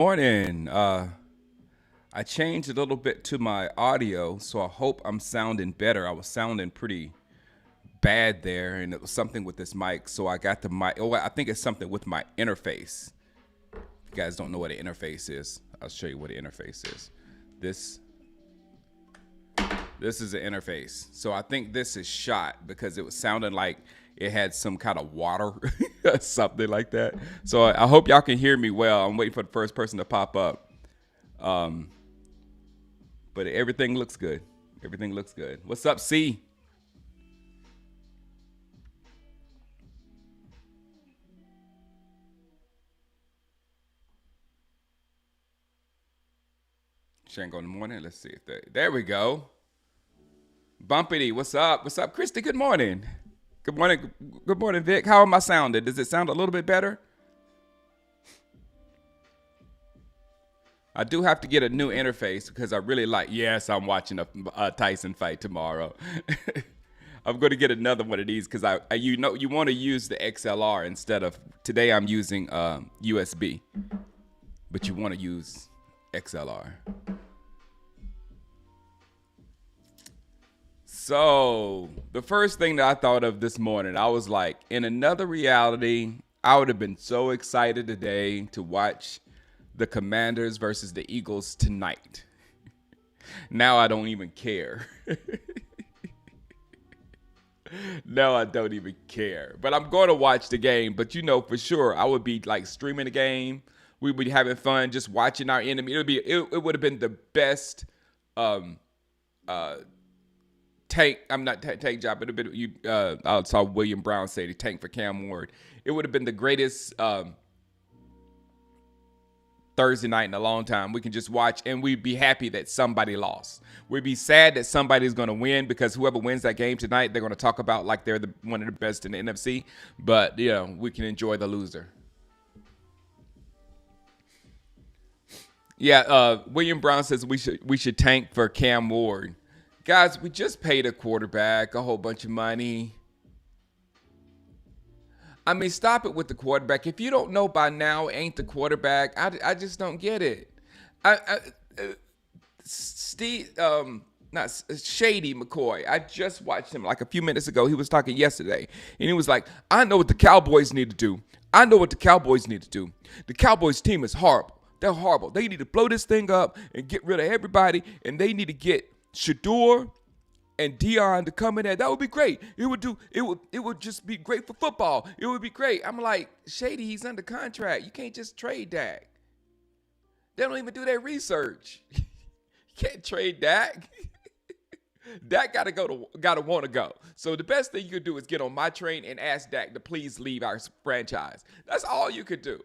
Morning. I changed a little bit to my audio, so I hope I'm sounding better. I was sounding pretty bad there, and it was something with this mic. So I got the mic. Oh, I think it's something with my interface. If you guys don't know what an interface is, I'll show you what an interface is. This this is an interface. So I think this is shot because it was sounding like it had some kind of water, something like that. So I hope y'all can hear me well. I'm waiting for the first person to pop up. Um, but everything looks good. Everything looks good. What's up, C? Shango in the morning. Let's see if there we go. Bumpity, what's up? What's up, Christy? Good morning. Good morning. Good morning, Vic. How am I sounding? Does it sound a little bit better? I do have to get a new interface because I really like. Yes, I'm watching a Tyson fight tomorrow. I'm going to get another one of these because you want to use the XLR instead of today. I'm using USB, but you want to use XLR. So the first thing that I thought of this morning, I was like, in another reality, I would have been so excited today to watch the Commanders versus the Eagles tonight. Now I don't even care. Now I don't even care. But I'm going to watch the game. But you know, for sure, I would be like streaming the game. We would be having fun just watching our enemy. It would have been the best um, uh, tank. I'm not tank job, but a bit. I saw William Brown say the tank for Cam Ward. It would have been the greatest Thursday night in a long time. We can just watch and we'd be happy that somebody lost. We'd be sad that somebody's going to win because whoever wins that game tonight, they're going to talk about like they're one of the best in the NFC. But you know, we can enjoy the loser. Yeah, William Brown says we should tank for Cam Ward. Guys, we just paid a quarterback a whole bunch of money. I mean, stop it with the quarterback. If you don't know by now, ain't the quarterback. I just don't get it. Steve, not Shady McCoy. I just watched him like a few minutes ago. He was talking yesterday, and he was like, "I know what the Cowboys need to do. I know what the Cowboys need to do. The Cowboys team is horrible. They're horrible. They need to blow this thing up and get rid of everybody, and they need to get Shador and Dion to come in there. That would be great. It would just be great for football. It would be great." I'm like, Shady, he's under contract. You can't just trade Dak. They don't even do their research. You can't trade Dak. Dak gotta want to go. So the best thing you could do is get on my train and ask Dak to please leave our franchise. That's all you could do.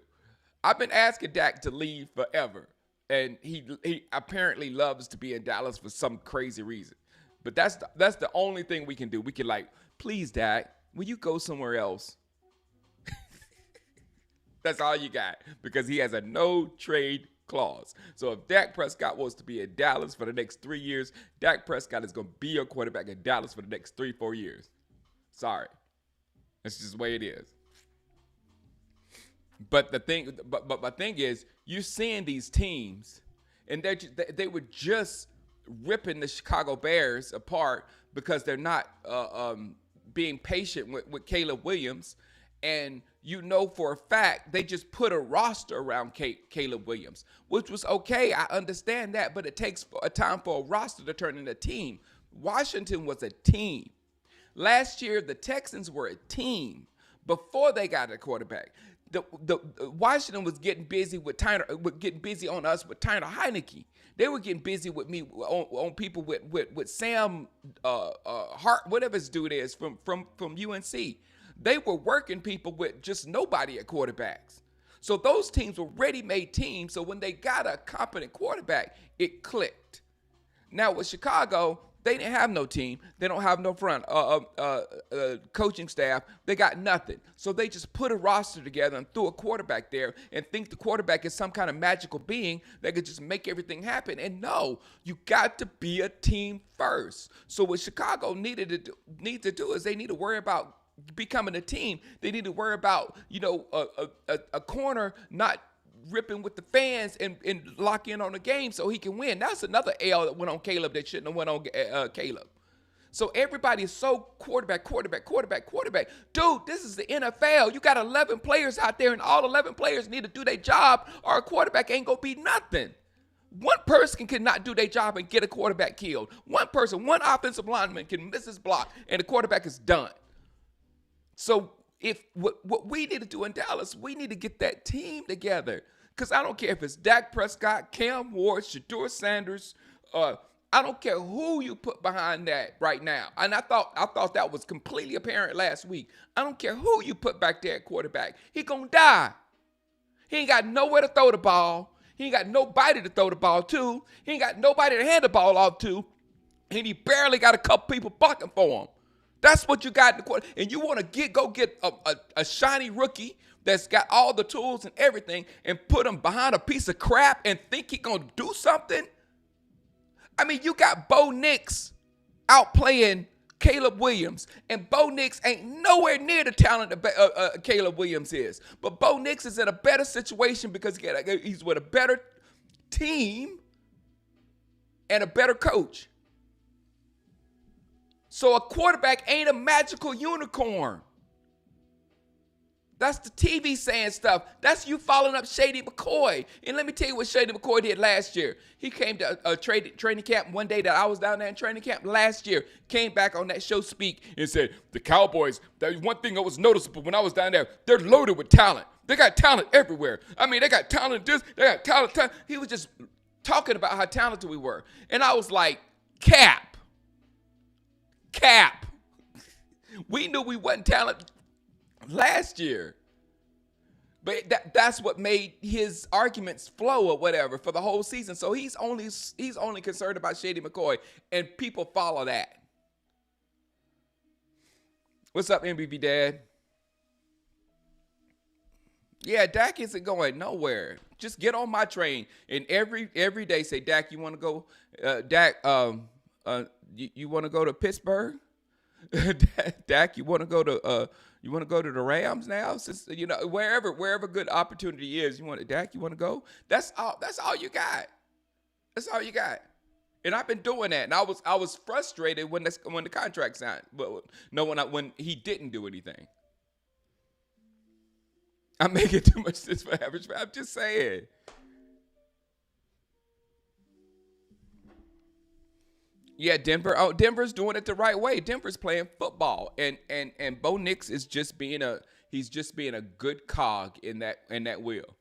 I've been asking Dak to leave forever, and he apparently loves to be in Dallas for some crazy reason. But that's the only thing we can do. We can like, please, Dak, will you go somewhere else? That's all you got because he has a no trade clause. So if Dak Prescott wants to be in Dallas for the next 3 years, Dak Prescott is going to be your quarterback in Dallas for the next 3-4 years. Sorry, that's just the way it is. But my thing is, you're seeing these teams, and they were just ripping the Chicago Bears apart because they're not being patient with Caleb Williams. And you know for a fact they just put a roster around Caleb Williams, which was okay. I understand that, but it takes a time for a roster to turn into a team. Washington was a team. Last year, the Texans were a team before they got a quarterback. The Washington was getting busy with getting busy on us with Tyler Heineke. They were getting busy with me on people with Sam Hart, whatever his dude is from UNC. They were working people with just nobody at quarterbacks. So those teams were ready-made teams. So when they got a competent quarterback, it clicked. Now with Chicago, they didn't have no team. They don't have no front coaching staff. They got nothing. So they just put a roster together and threw a quarterback there and think the quarterback is some kind of magical being that could just make everything happen. And no, you got to be a team first. So what Chicago need to do is they need to worry about becoming a team. They need to worry about, a corner not ripping with the fans and lock in on the game so he can win. That's another L that went on Caleb that shouldn't have went on Caleb. So everybody is so quarterback. Dude, this is the NFL. You got 11 players out there, and all 11 players need to do their job, or a quarterback ain't going to be nothing. One person cannot do their job and get a quarterback killed. One person, one offensive lineman can miss his block, and the quarterback is done. So if what we need to do in Dallas, we need to get that team together. Because I don't care if it's Dak Prescott, Cam Ward, Shedeur Sanders, I don't care who you put behind that right now. And I thought that was completely apparent last week. I don't care who you put back there at quarterback. He gonna die. He ain't got nowhere to throw the ball. He ain't got nobody to throw the ball to. He ain't got nobody to hand the ball off to. And he barely got a couple people blocking for him. That's what you got in the quarter. And you want to go get a shiny rookie that's got all the tools and everything and put him behind a piece of crap and think he gonna do something? I mean, you got Bo Nix outplaying Caleb Williams, and Bo Nix ain't nowhere near the talent that Caleb Williams is. But Bo Nix is in a better situation because he's with a better team and a better coach. So a quarterback ain't a magical unicorn. That's the TV saying stuff. That's you following up Shady McCoy. And let me tell you what Shady McCoy did last year. He came to a training camp one day that I was down there in training camp last year. Came back on that show Speak and said, the Cowboys, that one thing that was noticeable when I was down there, they're loaded with talent. They got talent everywhere. I mean, they got talent this, they got talent. He was just talking about how talented we were. And I was like, Cap. We knew we wasn't talented last year. But that's what made his arguments flow or whatever for the whole season. So he's only concerned about Shady McCoy, and people follow that. What's up, MBV Dad? Yeah, Dak isn't going nowhere. Just get on my train, and every day say, Dak, you want to go? Dak, you want to go to Pittsburgh? Dak, you want to go to the Rams now? Since, wherever good opportunity is, Dak, you want to go? That's all you got. That's all you got. And I've been doing that, and I was frustrated when the contract signed, but when he didn't do anything. I'm making too much sense for average. I'm just saying. Yeah, Denver. Oh, Denver's doing it the right way. Denver's playing football, and Bo Nix is just being a good cog in that wheel.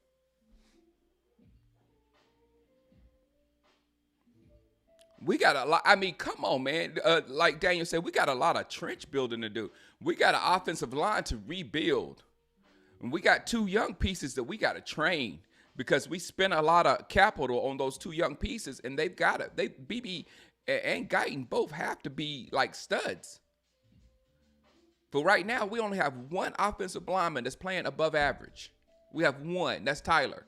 We got a lot. I mean, come on, man. Like Daniel said, we got a lot of trench building to do. We got an offensive line to rebuild, and we got two young pieces that we got to train because we spent a lot of capital on those two young pieces, and they've got it. BB and Guyton both have to be like studs. But right now, we only have one offensive lineman that's playing above average. We have one. That's Tyler.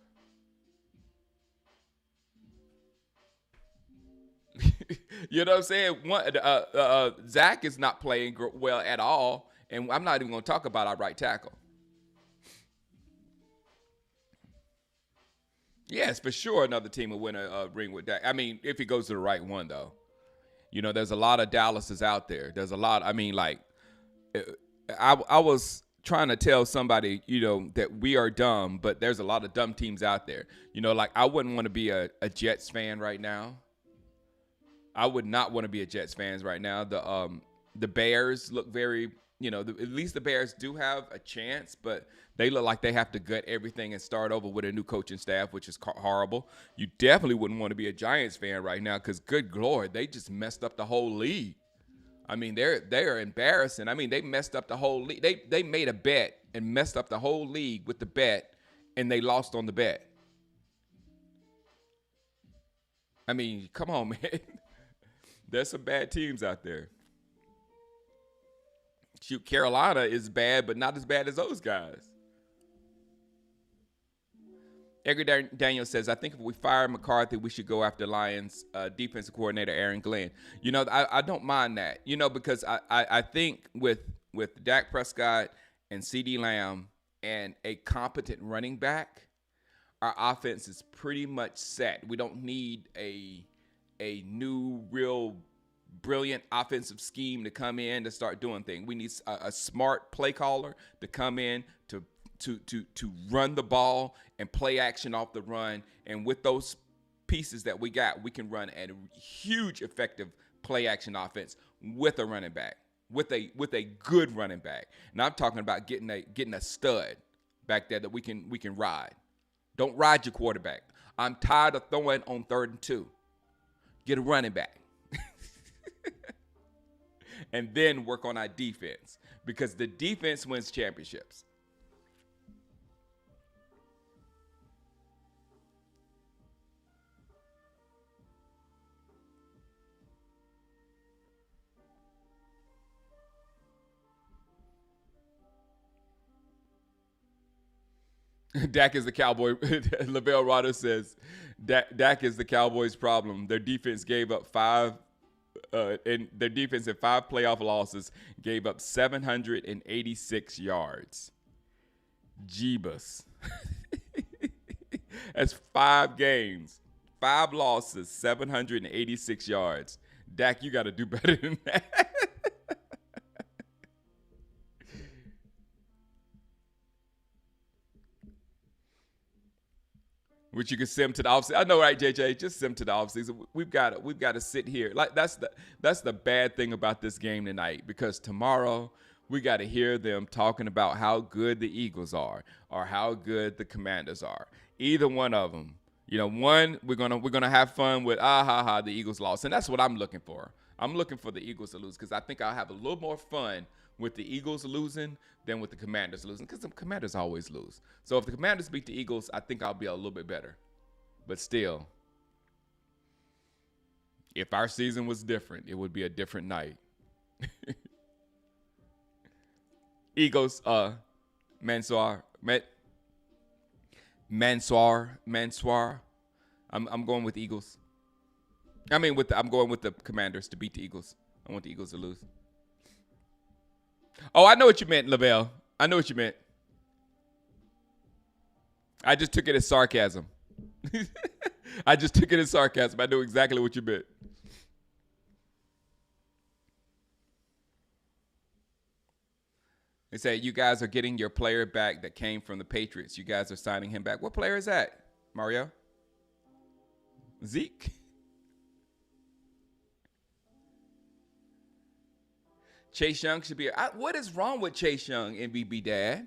You know what I'm saying? Zach is not playing well at all, and I'm not even going to talk about our right tackle. Yes, for sure another team will win a ring with Dak. I mean, if he goes to the right one, though. There's a lot of Dallases out there. There's a lot. I mean, like, I was trying to tell somebody, that we are dumb, but there's a lot of dumb teams out there. Like, I wouldn't want to be a Jets fan right now. I would not want to be a Jets fan right now. The Bears look very, at least the Bears do have a chance, but they look like they have to gut everything and start over with a new coaching staff, which is horrible. You definitely wouldn't want to be a Giants fan right now because, good Lord, they just messed up the whole league. I mean, they're embarrassing. I mean, they messed up the whole league. They made a bet and messed up the whole league with the bet, and they lost on the bet. I mean, come on, man. There's some bad teams out there. Shoot, Carolina is bad, but not as bad as those guys. Edgar Daniel says, I think if we fire McCarthy, we should go after Lions defensive coordinator Aaron Glenn. I don't mind that, because I think with Dak Prescott and CeeDee Lamb and a competent running back, our offense is pretty much set. We don't need a new real brilliant offensive scheme to come in to start doing things. We need a smart play caller to come in to run the ball and play action off the run. And with those pieces that we got, we can run a huge effective play action offense with a running back, with a good running back. And I'm talking about getting a stud back there that we can ride. Don't ride your quarterback. I'm tired of throwing on 3rd and 2. Get a running back. And then work on our defense, because the defense wins championships. Dak is the Cowboy. Lavelle Rada says Dak is the Cowboys' problem. Their defense gave up in 5 playoff losses, gave up 786 yards. Jeebus. That's 5 games, 5 losses, 786 yards. Dak, you got to do better than that. Which you can send to the offseason. I know, right, JJ? Just send to the offseason. We've got to sit here. Like that's the bad thing about this game tonight, because tomorrow we got to hear them talking about how good the Eagles are or how good the Commanders are. Either one of them. One, we're gonna have fun with the Eagles lost, and that's what I'm looking for. I'm looking for the Eagles to lose, because I think I'll have a little more fun with the Eagles losing than with the Commanders losing, because the Commanders always lose. So if the Commanders beat the Eagles, I think I'll be a little bit better. But still, if our season was different, it would be a different night. Eagles, Mansoir. I'm going with Eagles. I'm going with the Commanders to beat the Eagles. I want the Eagles to lose. Oh, I know what you meant, Lavelle. I know what you meant. I just took it as sarcasm. I know exactly what you meant. They say you guys are getting your player back that came from the Patriots. You guys are signing him back. What player is that, Mario? Zeke? Chase Young should be. What is wrong with Chase Young, MBB Dad?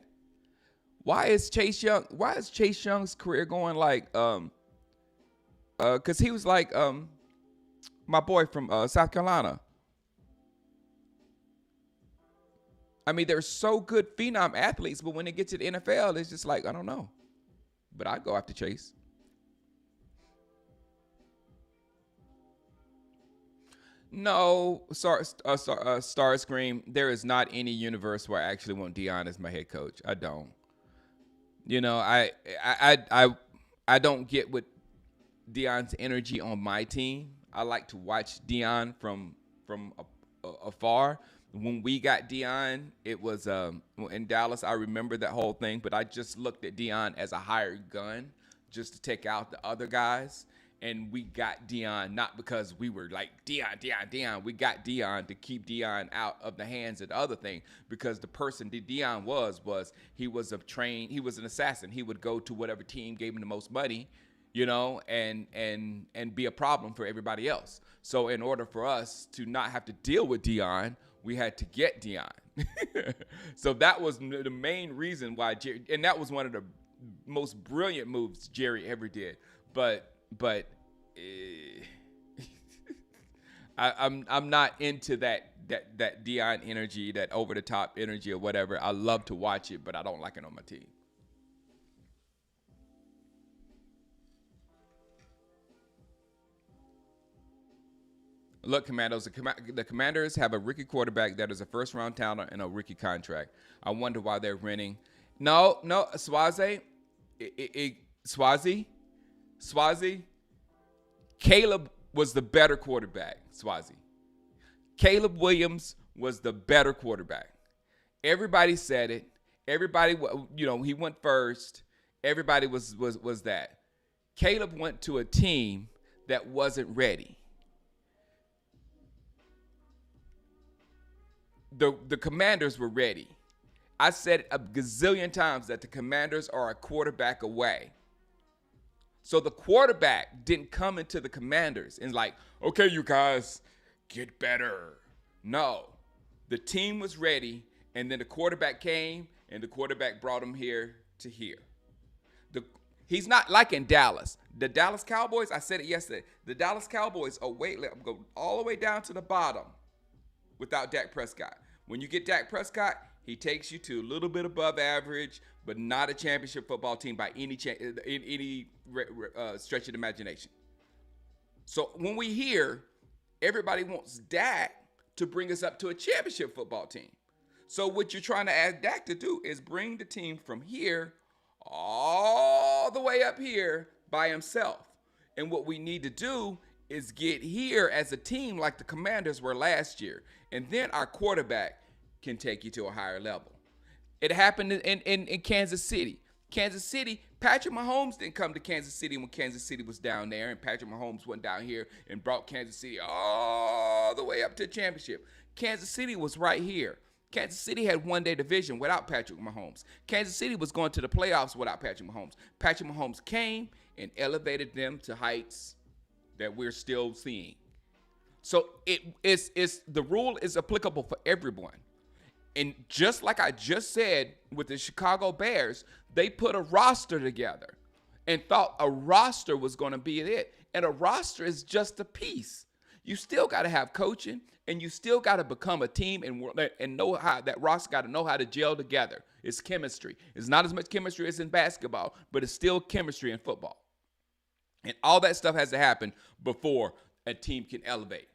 Why is Chase Young's career going like because he was like my boy from South Carolina. They're so good phenom athletes, but when they get to the NFL, it's just like, I don't know. But I'd go after Chase. No, Star Scream, there is not any universe where I actually want Deion as my head coach. I don't. I don't get what Deion's energy on my team. I like to watch Deion from afar. When we got Deion, it was in Dallas. I remember that whole thing, but I just looked at Deion as a hired gun just to take out the other guys. And we got Deion not because we were like, Deion. We got Deion to keep Deion out of the hands of the other thing, because the person that Deion was he was an assassin. He would go to whatever team gave him the most money, and be a problem for everybody else. So in order for us to not have to deal with Deion, we had to get Deion. So that was the main reason why Jerry, and that was one of the most brilliant moves Jerry ever did. But I'm not into that Deion energy, that over the top energy or whatever. I love to watch it, but I don't like it on my team. Look, Commandos, the Commanders have a rookie quarterback that is a first-round talent and a rookie contract. I wonder why they're renting. No, Swazi. Caleb was the better quarterback, Swazi. Caleb Williams was the better quarterback. Everybody said it. Everybody, he went first. Everybody was that. Caleb went to a team that wasn't ready. The Commanders were ready. I said a gazillion times that the Commanders are a quarterback away. So the quarterback didn't come into the Commanders and like, okay, you guys, get better. No. The team was ready, and then the quarterback came, and the quarterback brought him here to here. He's not like in Dallas. The Dallas Cowboys, I said it yesterday, the Dallas Cowboys are go all the way down to the bottom without Dak Prescott. When you get Dak Prescott, he takes you to a little bit above average, but not a championship football team by any stretch of the imagination. So when we hear everybody wants Dak to bring us up to a championship football team. So what you're trying to ask Dak to do is bring the team from here all the way up here by himself. And what we need to do is get here as a team like the Commanders were last year. And then our quarterback can take you to a higher level. It happened in Kansas City. Kansas City, Patrick Mahomes didn't come to Kansas City when Kansas City was down there, and Patrick Mahomes went down here and brought Kansas City all the way up to the championship. Kansas City was right here. Kansas City had one-day division without Patrick Mahomes. Kansas City was going to the playoffs without Patrick Mahomes. Patrick Mahomes came and elevated them to heights that we're still seeing. So the rule is applicable for everyone. And just like I just said with the Chicago Bears, they put a roster together and thought a roster was going to be it. And a roster is just a piece. You still got to have coaching, and you still got to become a team and know how that roster got to know how to gel together. It's chemistry. It's not as much chemistry as in basketball, but it's still chemistry in football. And all that stuff has to happen before a team can elevate.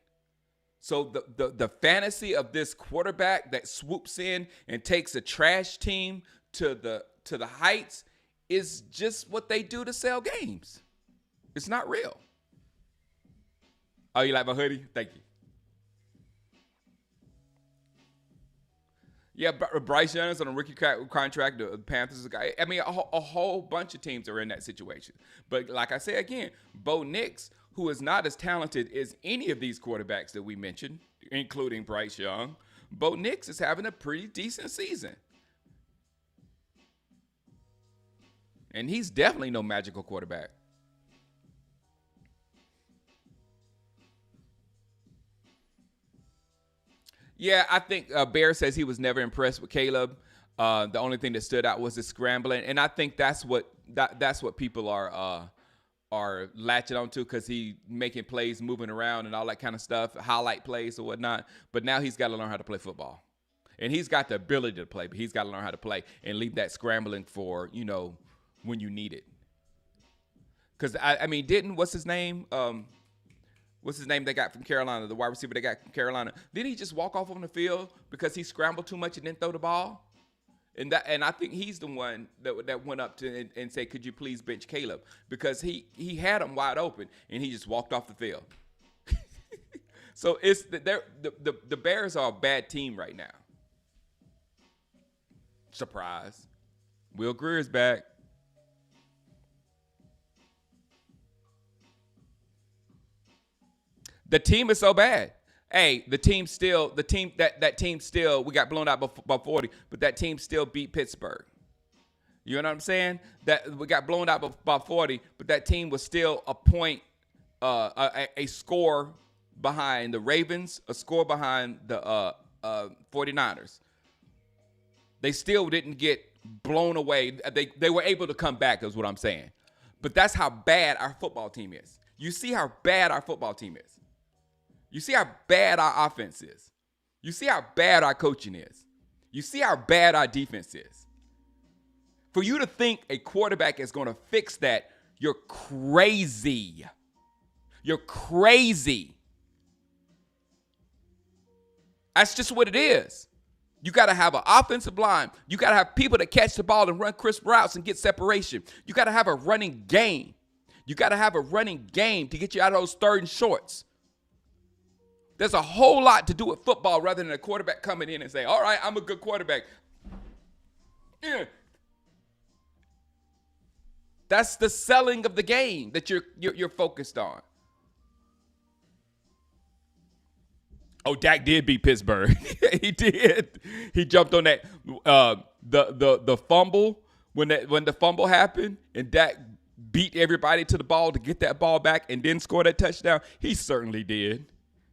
So the fantasy of this quarterback that swoops in and takes a trash team to the heights is just what they do to sell games. It's not real. Oh, you like my hoodie? Thank you. Yeah, Bryce Young's on a rookie contract. The Panthers, I mean, a whole bunch of teams are in that situation. But like I say again, Bo Nix, who is not as talented as any of these quarterbacks that we mentioned, including Bryce Young, Bo Nix is having a pretty decent season. And he's definitely no magical quarterback. Yeah, I think Bear says he was never impressed with Caleb. The only thing that stood out was his scrambling, and I think that's what people are latching onto because he making plays, moving around, and all that kind of stuff, highlight plays or whatnot. But now he's got to learn how to play football, and he's got the ability to play, but he's got to learn how to play and leave that scrambling for when you need it. Because I mean, what's his name? What's his name they got from Carolina, the wide receiver they got from Carolina? Didn't he just walk off on the field because he scrambled too much and didn't throw the ball? And I think he's the one that went up to and said, could you please bench Caleb? Because he had him wide open, and he just walked off the field. So the Bears are a bad team right now. Surprise. Will Greer's back. The team is so bad. Hey, that team still, we got blown out by 40, but that team still beat Pittsburgh. You know what I'm saying? That we got blown out by 40, but that team was still a point, a score behind the Ravens, a score behind the 49ers. They still didn't get blown away. They were able to come back, is what I'm saying. But that's how bad our football team is. You see how bad our football team is. You see how bad our offense is. You see how bad our coaching is. You see how bad our defense is. For you to think a quarterback is going to fix that, you're crazy. You're crazy. That's just what it is. You got to have an offensive line. You got to have people that catch the ball and run crisp routes and get separation. You got to have a running game. You got to have a running game to get you out of those third and shorts. There's a whole lot to do with football rather than a quarterback coming in and say, all right, I'm a good quarterback. Yeah. That's the selling of the game that you're focused on. Oh, Dak did beat Pittsburgh. He did. He jumped on that the fumble when the fumble happened and Dak beat everybody to the ball to get that ball back and then score that touchdown. He certainly did.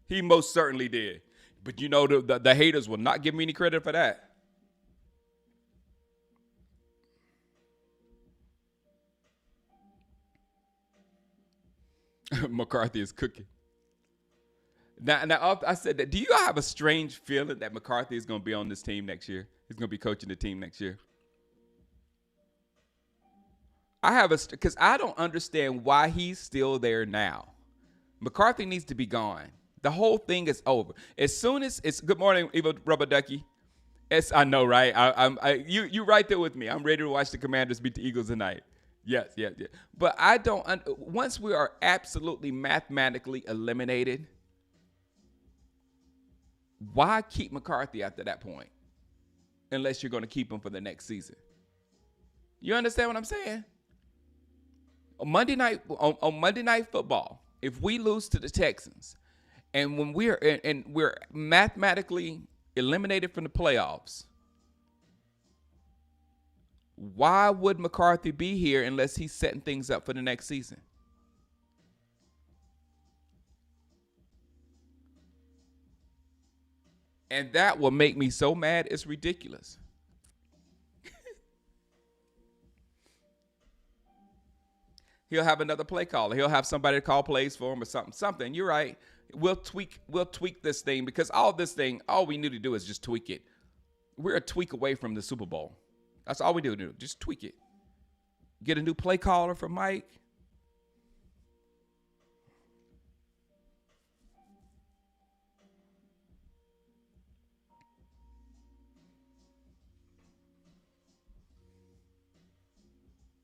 He most certainly did. But you know the haters will not give me any credit for that. McCarthy is cooking. Now, I said that. Do you have a strange feeling that McCarthy is going to be on this team next year? He's going to be coaching the team next year. Because I don't understand why he's still there now. McCarthy needs to be gone. The whole thing is over. As soon as it's good morning, Eva Rubber Ducky. I know, right? You right there with me. I'm ready to watch the Commanders beat the Eagles tonight. Yes. But I don't. Once we are absolutely mathematically eliminated, why keep McCarthy after that point? Unless you're going to keep him for the next season. You understand what I'm saying? On Monday night football, if we lose to the Texans, and when we're mathematically eliminated from the playoffs, why would McCarthy be here unless he's setting things up for the next season? And that will make me so mad, it's ridiculous. He'll have another play caller. He'll have somebody to call plays for him or something. You're right. We'll tweak this thing because all we need to do is just tweak it. We're a tweak away from the Super Bowl. That's all we do. Just tweak it. Get a new play caller for Mike.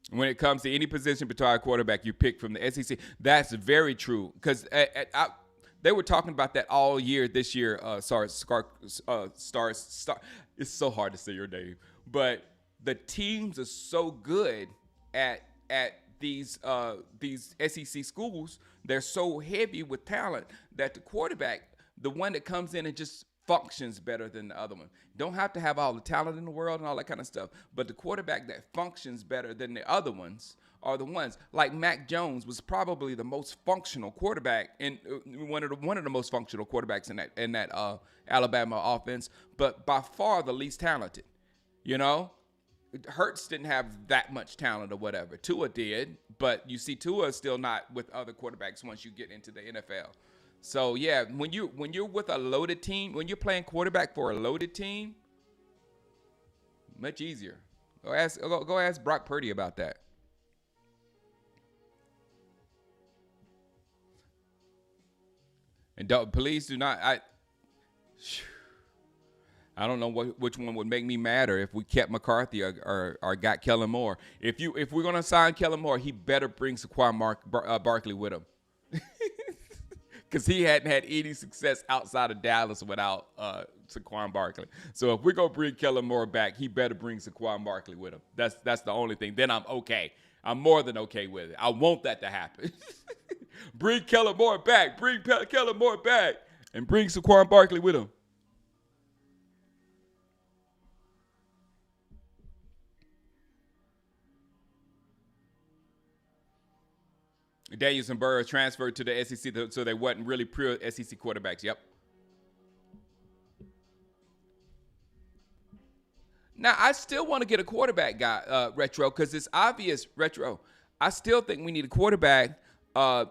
When it comes to any position between a quarterback you pick from the SEC, that's very true. Because they were talking about that all year this year. It's so hard to say your name, but the teams are so good at these SEC schools. They're so heavy with talent that the quarterback, the one that comes in and just functions better than the other one. Don't have to have all the talent in the world and all that kind of stuff, but the quarterback that functions better than the other ones are the ones. Like Mac Jones was probably the most functional quarterback and one of the most functional quarterbacks in that Alabama offense, but by far the least talented. You know, Hurts didn't have that much talent or whatever. Tua did, but you see Tua is still not with other quarterbacks once you get into the NFL. So yeah, when you're with a loaded team, when you're playing quarterback for a loaded team, much easier. Go ask Brock Purdy about that. And please do not. I don't know which one would make me madder if we kept McCarthy or got Kellen Moore. If we're gonna sign Kellen Moore, he better bring Saquon Barkley with him. Because he hadn't had any success outside of Dallas without Saquon Barkley. So if we're going to bring Kellen Moore back, he better bring Saquon Barkley with him. That's the only thing. Then I'm okay. I'm more than okay with it. I want that to happen. Bring Kellen Moore back. Bring Kellen Moore back. And bring Saquon Barkley with him. Daniels and Burrow transferred to the SEC, so they wasn't really pure SEC quarterbacks. Yep. Now, I still want to get a quarterback guy, Retro, because it's obvious, Retro. I still think we need a quarterback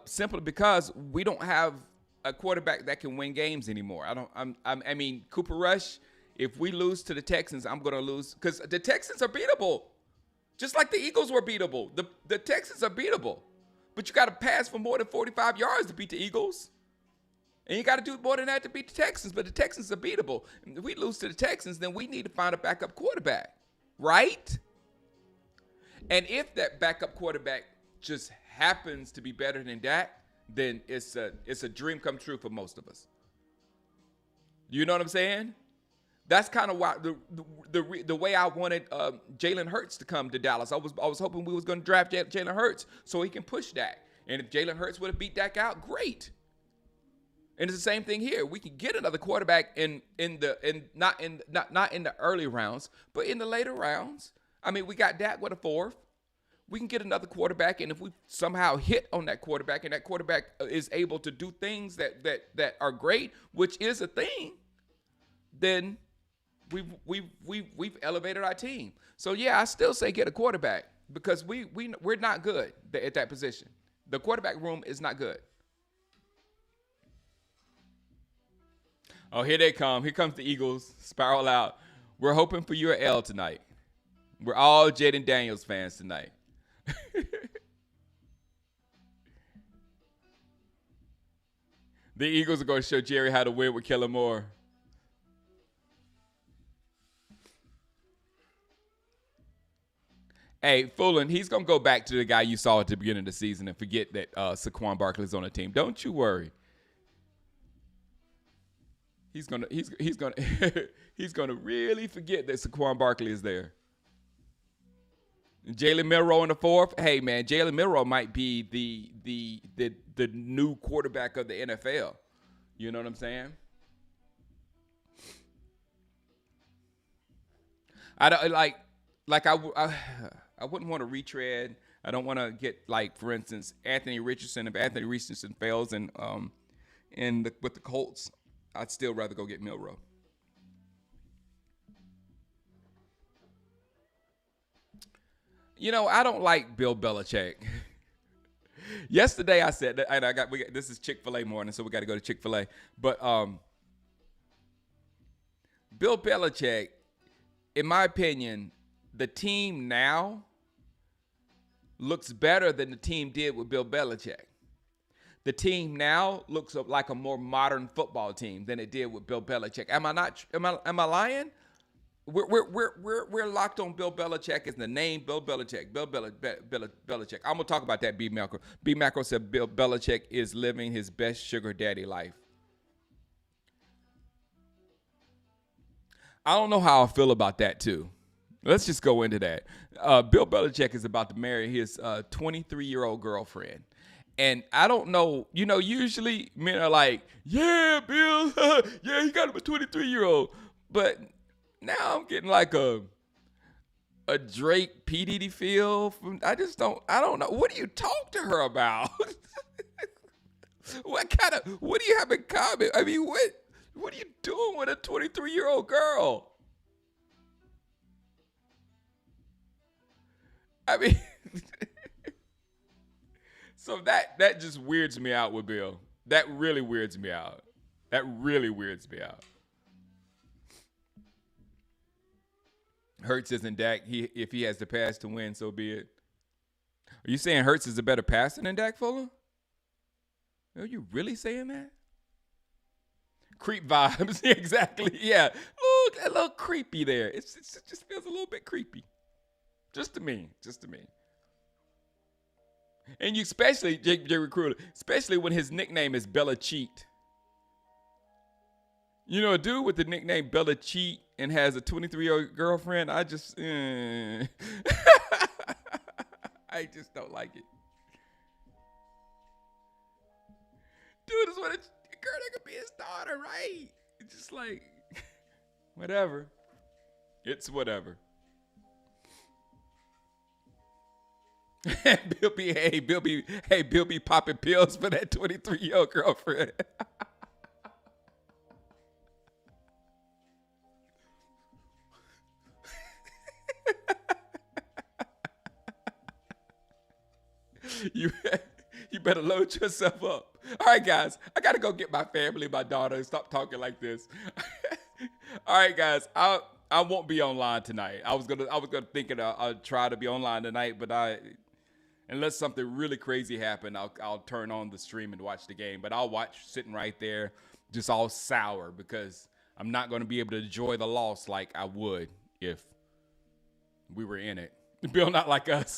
simply because we don't have a quarterback that can win games anymore. I mean, Cooper Rush, if we lose to the Texans, I'm going to lose because the Texans are beatable. Just like the Eagles were beatable. The Texans are beatable. But you got to pass for more than 45 yards to beat the Eagles. And you got to do more than that to beat the Texans. But the Texans are beatable. If we lose to the Texans, then we need to find a backup quarterback. Right? And if that backup quarterback just happens to be better than Dak, then it's a dream come true for most of us. You know what I'm saying? That's kind of why the way I wanted Jalen Hurts to come to Dallas. I was hoping we was going to draft Jalen Hurts so he can push Dak. And if Jalen Hurts would have beat Dak out, great. And it's the same thing here. We can get another quarterback not in the early rounds, but in the later rounds. I mean, we got Dak with a fourth. We can get another quarterback, and if we somehow hit on that quarterback, and that quarterback is able to do things that are great, which is a thing, then we've elevated our team. So yeah, I still say get a quarterback because we're not good at that position. The quarterback room is not good. Oh, here they come. Here comes the Eagles. Spiral out. We're hoping for your L tonight. We're all Jaden Daniels fans tonight. The Eagles are going to show Jerry how to win with Kellen Moore. Hey, Fulton, he's going to go back to the guy you saw at the beginning of the season and forget that Saquon Barkley's on the team. Don't you worry. He's gonna he's gonna really forget that Saquon Barkley is there. Jalen Milroe in the fourth. Hey man, Jalen Milroe might be the new quarterback of the NFL. You know what I'm saying? I don't I wouldn't want to retread. I don't want to get like, for instance, Anthony Richardson. If Anthony Richardson fails with the Colts, I'd still rather go get Milroe. You know, I don't like Bill Belichick. Yesterday I said that, and this is Chick-fil-A morning, so we got to go to Chick-fil-A. But Bill Belichick, in my opinion, the team now looks better than the team did with Bill Belichick. The team now looks like a more modern football team than it did with Bill Belichick. Am I lying? We're locked on Bill Belichick as the name Bill Belichick. Belichick. I'm gonna talk about that. B Macro. B Macro said Bill Belichick is living his best sugar daddy life. I don't know how I feel about that too. Let's just go into that. Bill Belichick is about to marry his 23-year-old girlfriend. And I don't know, usually men are like, yeah, Bill, yeah, he got him a 23-year-old. But now I'm getting like a Drake P. Diddy feel. I don't know. What do you talk to her about? What do you have in common? I mean, what are you doing with a 23-year-old girl? I mean, so that just weirds me out with Bill. That really weirds me out. Hurts isn't Dak. If he has the pass to win, so be it. Are you saying Hurts is a better passer than Dak Fuller? Are you really saying that? Creep vibes. Exactly. Yeah. Look, a little creepy there. It just feels a little bit creepy. Just to me. And you especially, J. Recruiter, especially when his nickname is Bella Cheat. You know, a dude with the nickname Bella Cheat and has a 23-year-old girlfriend, I just don't like it. Dude is what a girl that could be his daughter, right? It's just like, whatever. It's whatever. Bill be popping pills for that 23-year-old girlfriend. You better load yourself up. All right, guys, I gotta go get my family, my daughter, and stop talking like this. All right, guys, I won't be online tonight. I was gonna think I'll try to be online tonight, but unless something really crazy happened, I'll turn on the stream and watch the game. But I'll watch sitting right there, just all sour, because I'm not going to be able to enjoy the loss like I would if we were in it. Bill, not like us.